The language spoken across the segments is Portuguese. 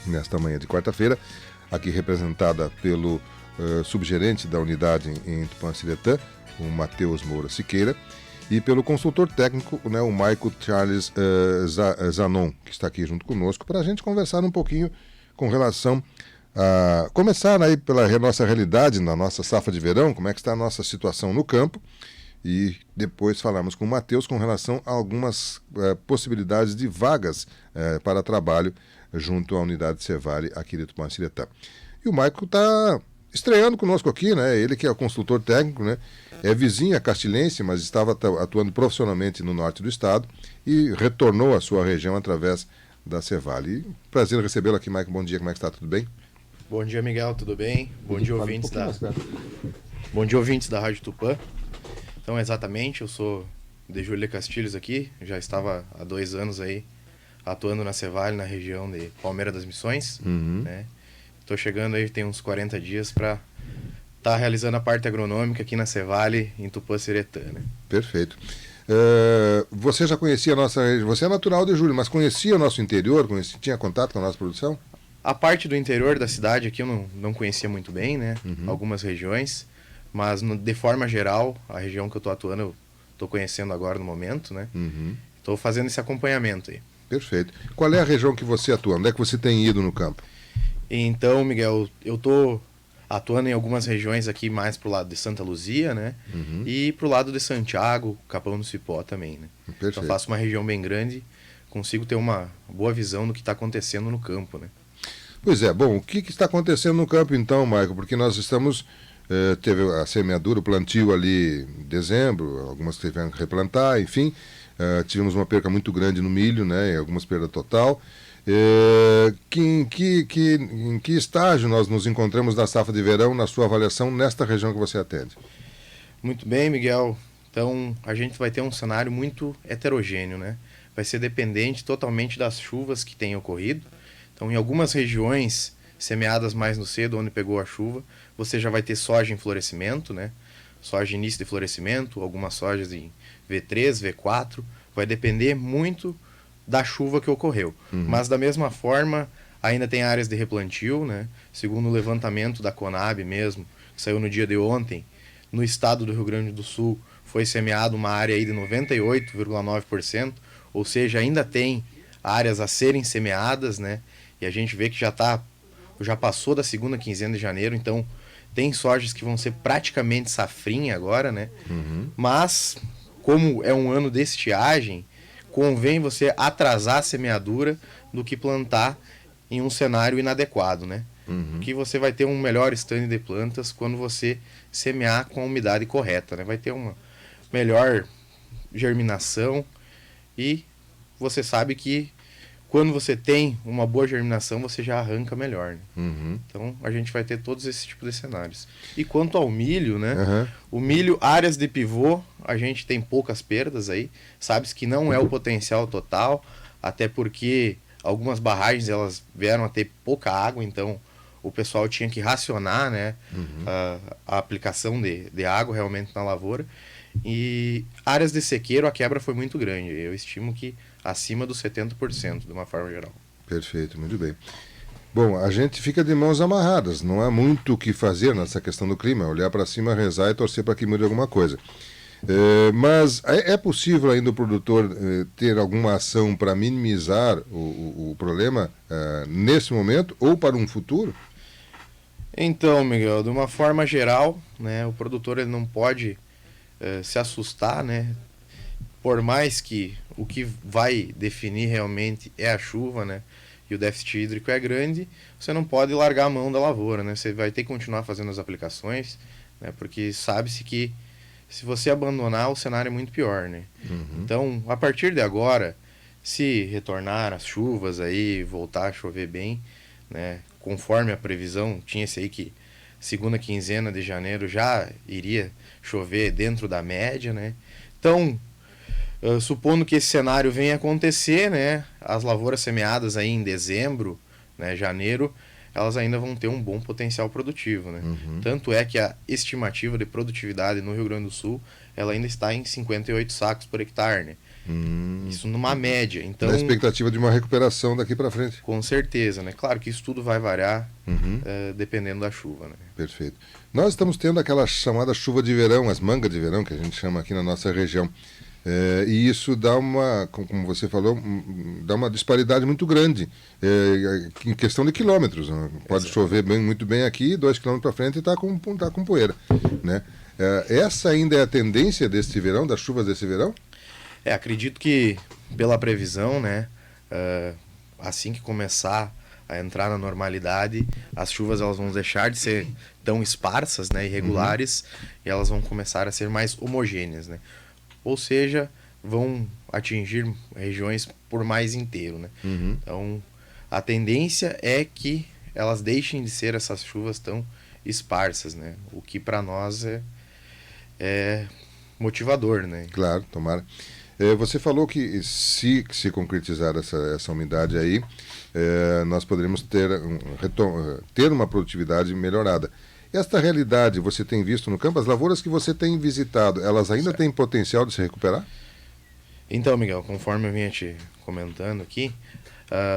nesta manhã de quarta-feira, aqui representada pelo subgerente da unidade em Tupã-Siretã, o Matheus Moura Siqueira, e pelo consultor técnico, né, o Maico Charles Zanon, que está aqui junto conosco, para a gente conversar um pouquinho com relação a começar aí pela nossa realidade na nossa safra de verão, como é que está a nossa situação no campo, e depois falarmos com o Matheus com relação a algumas possibilidades de vagas para trabalho junto à unidade Cevale aqui de Tupã-Siretã. E o Maico está estreando conosco aqui, né? Ele que é o consultor técnico, né? É vizinho a castilhense, mas estava atuando profissionalmente no norte do estado e retornou à sua região através da Cevale. E prazer recebê-lo aqui, Maico. Bom dia, como é que está? Tudo bem? Bom dia, Miguel, tudo bem? Bom dia, ouvintes Bom dia, ouvintes da Rádio Tupã. Então, exatamente, eu sou de Júlia Castilhos aqui, já estava há 2 anos aí atuando na Cevale, na região de Palmeira das Missões, né? Estou chegando aí, tem uns 40 dias para estar realizando a parte agronômica aqui na Cevale, em Tupã-Siretã, né? Perfeito. Você já conhecia a nossa região, você é natural de Júlia, mas conhecia o nosso interior, tinha contato com a nossa produção? A parte do interior da cidade aqui eu não conhecia muito bem, né? Algumas regiões, mas de forma geral, a região que eu estou atuando, eu estou conhecendo agora no momento, né? Estou fazendo esse acompanhamento aí. Perfeito. Qual é a região que você atua? Onde é que você tem ido no campo? Então, Miguel, eu estou atuando em algumas regiões aqui mais pro lado de Santa Luzia, né? E pro lado de Santiago, Capão do Cipó também, né? Perfeito. Então, eu faço uma região bem grande, consigo ter uma boa visão do que está acontecendo no campo, né? Pois é, bom, o que está acontecendo no campo então, Maico? Porque nós estamos, teve a semeadura, o plantio ali em dezembro, algumas tiveram que replantar, enfim, tivemos uma perca muito grande no milho, né, algumas perdas total. Em que estágio nós nos encontramos na safra de verão, na sua avaliação, nesta região que você atende? Muito bem, Miguel. Então, a gente vai ter um cenário muito heterogêneo, né? Vai ser dependente totalmente das chuvas que têm ocorrido. Então, em algumas regiões semeadas mais no cedo, onde pegou a chuva, você já vai ter soja em florescimento, né? Soja em início de florescimento, algumas sojas em V3, V4. Vai depender muito da chuva que ocorreu. Mas, da mesma forma, ainda tem áreas de replantio, né? Segundo o levantamento da Conab mesmo, que saiu no dia de ontem, no estado do Rio Grande do Sul, foi semeado uma área aí de 98,9%, ou seja, ainda tem áreas a serem semeadas, né? E a gente vê que já passou da segunda quinzena de janeiro, então tem sojas que vão ser praticamente safrinha agora, né? Mas, como é um ano de estiagem, convém você atrasar a semeadura do que plantar em um cenário inadequado, né? Que você vai ter um melhor stand de plantas quando você semear com a umidade correta, né? Vai ter uma melhor germinação e você sabe que quando você tem uma boa germinação, você já arranca melhor, né? Então, a gente vai ter todos esses tipos de cenários. E quanto ao milho, né? O milho, áreas de pivô, a gente tem poucas perdas aí. Sabe-se que não é o potencial total, até porque algumas barragens, elas vieram a ter pouca água, então o pessoal tinha que racionar, né? A aplicação de água realmente na lavoura. E áreas de sequeiro, a quebra foi muito grande. Eu estimo que acima dos 70%, de uma forma geral. Perfeito, muito bem. Bom, a gente fica de mãos amarradas, não há muito o que fazer nessa questão do clima, olhar para cima, rezar e torcer para que mude alguma coisa. Mas é possível ainda o produtor ter alguma ação para minimizar o problema nesse momento ou para um futuro? Então, Miguel, de uma forma geral, né, o produtor ele não pode se assustar, né? Por mais que o que vai definir realmente é a chuva, né? E o déficit hídrico é grande, você não pode largar a mão da lavoura, né? Você vai ter que continuar fazendo as aplicações, né? Porque sabe-se que se você abandonar, o cenário é muito pior, né? Então, a partir de agora, se retornar as chuvas aí, voltar a chover bem, né? Conforme a previsão, tinha-se aí que segunda quinzena de janeiro já iria chover dentro da média, né? Então, supondo que esse cenário venha acontecer, né? As lavouras semeadas aí em dezembro, né, janeiro, elas ainda vão ter um bom potencial produtivo, né? Tanto é que a estimativa de produtividade no Rio Grande do Sul, ela ainda está em 58 sacos por hectare, né? Isso numa média. Então, Na expectativa de uma recuperação daqui para frente. com certeza, né? Claro que isso tudo vai variar dependendo da chuva, né? Perfeito. Nós estamos tendo aquela chamada chuva de verão, as mangas de verão, que a gente chama aqui na nossa região. E isso dá uma, como você falou, dá uma disparidade muito grande em questão de quilômetros. Né? Pode chover muito bem aqui, 2 quilômetros para frente e está com poeira. Né? Essa ainda é a tendência deste verão, das chuvas desse verão? Acredito que pela previsão, né, assim que começar a entrar na normalidade, as chuvas elas vão deixar de ser tão esparsas, né, irregulares, e elas vão começar a ser mais homogêneas, né? Ou seja, vão atingir regiões por mais inteiro, né? Então, a tendência é que elas deixem de ser essas chuvas tão esparsas, né? O que para nós é motivador, né? Claro, tomara. Você falou que se concretizar essa umidade aí, nós poderíamos ter uma produtividade melhorada. Esta realidade você tem visto no campo? As lavouras que você tem visitado, elas ainda têm potencial de se recuperar? Então, Miguel, conforme eu vinha te comentando aqui,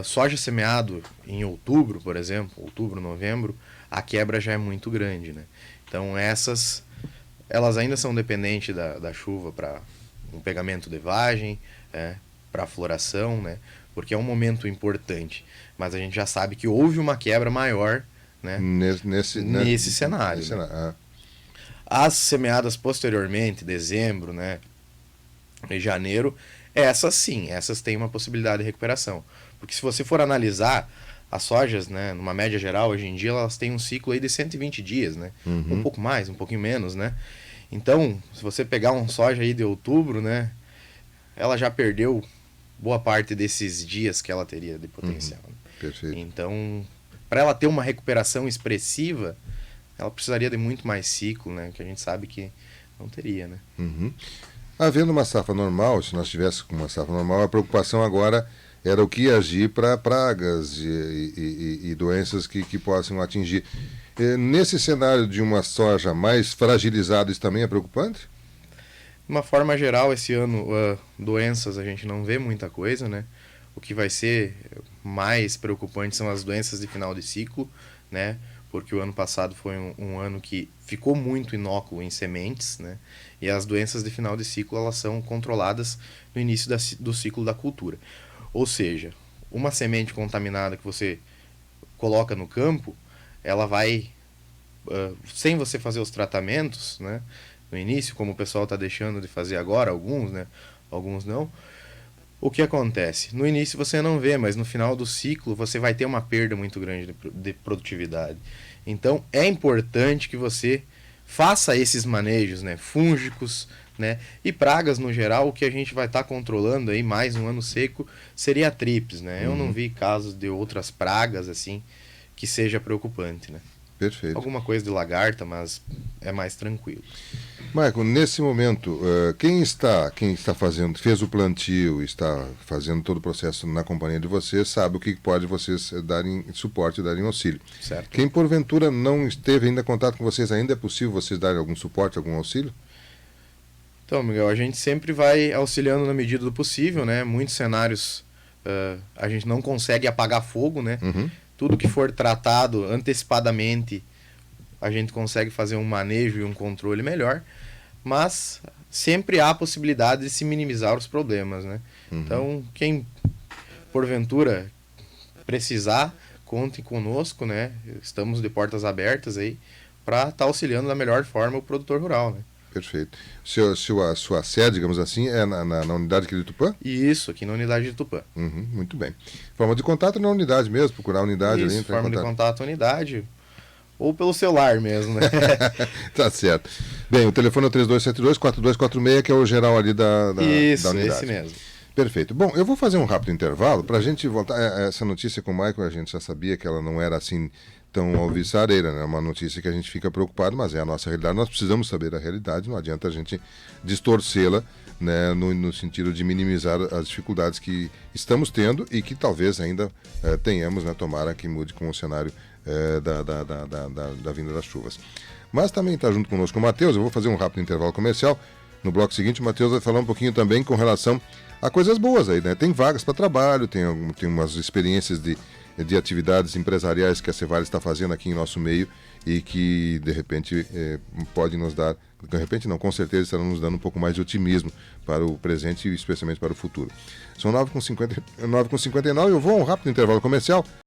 soja semeado em outubro, por exemplo, outubro, novembro, a quebra já é muito grande, né? Então elas ainda são dependentes da chuva para um pegamento de vagem, para floração, né? Porque é um momento importante. Mas a gente já sabe que houve uma quebra maior, né? Nesse cenário. Né? As semeadas posteriormente, dezembro, né? E janeiro, essas têm uma possibilidade de recuperação. Porque se você for analisar as sojas, né, numa média geral, hoje em dia, elas têm um ciclo aí de 120 dias, né? Um pouco mais, um pouquinho menos, né? Então, se você pegar uma soja aí de outubro, né, ela já perdeu boa parte desses dias que ela teria de potencial. Né? Perfeito. Então, para ela ter uma recuperação expressiva, ela precisaria de muito mais ciclo, né, que a gente sabe que não teria, né? Havendo uma safra normal, se nós tivéssemos uma safra normal, a preocupação agora era o que agir para pragas e doenças que possam atingir. Nesse cenário de uma soja mais fragilizada, isso também é preocupante? De uma forma geral, esse ano, doenças a gente não vê muita coisa, né? O que vai ser mais preocupante são as doenças de final de ciclo, né? Porque o ano passado foi um ano que ficou muito inócuo em sementes, né? E as doenças de final de ciclo, elas são controladas no início do ciclo da cultura. Ou seja, uma semente contaminada que você coloca no campo, ela vai, sem você fazer os tratamentos, né? No início, como o pessoal está deixando de fazer agora, alguns, né? Alguns não. O que acontece? No início você não vê, mas no final do ciclo você vai ter uma perda muito grande de produtividade. Então é importante que você faça esses manejos, né? Fúngicos, né? E pragas no geral. O que a gente vai estar controlando aí mais um ano seco seria a trips, né? Eu não vi casos de outras pragas assim que seja preocupante, né? Perfeito. Alguma coisa de lagarta, mas é mais tranquilo. Michael, nesse momento, quem está fez o plantio, está fazendo todo o processo na companhia de vocês, sabe o que pode vocês darem suporte, darem auxílio. Certo. Quem porventura não esteve ainda em contato com vocês, ainda é possível vocês darem algum suporte, algum auxílio? Então, Miguel, a gente sempre vai auxiliando na medida do possível, né? Muitos cenários a gente não consegue apagar fogo, né? Tudo que for tratado antecipadamente, a gente consegue fazer um manejo e um controle melhor, mas sempre há a possibilidade de se minimizar os problemas, né? Então, quem porventura precisar, conte conosco, né? Estamos de portas abertas aí para estar auxiliando da melhor forma o produtor rural, né? Perfeito. A sua sede, digamos assim, é na unidade aqui de Tupã? Isso, aqui na unidade de Tupã. Muito bem. Forma de contato na unidade mesmo, procurar a unidade ali. Isso, forma de contato unidade, ou pelo celular mesmo, né? Tá certo. Bem, o telefone é o 3272-4246, que é o geral ali da unidade. Esse mesmo. Perfeito. Bom, eu vou fazer um rápido intervalo para a gente voltar. Essa notícia com o Michael, a gente já sabia que ela não era assim tão alvissareira, né? É uma notícia que a gente fica preocupado, mas é a nossa realidade. Nós precisamos saber a realidade, não adianta a gente distorcê-la, né? No sentido de minimizar as dificuldades que estamos tendo e que talvez ainda tenhamos, né? Tomara que mude com o cenário da vinda das chuvas. Mas também está junto conosco o Matheus. Eu vou fazer um rápido intervalo comercial. No bloco seguinte, o Matheus vai falar um pouquinho também com relação a coisas boas aí, né? Tem vagas para trabalho, tem umas experiências de atividades empresariais que a Cevares está fazendo aqui em nosso meio e que, de repente, pode nos dar, de repente não, com certeza estarão nos dando um pouco mais de otimismo para o presente e especialmente para o futuro. São 9h59, eu vou a um rápido intervalo comercial.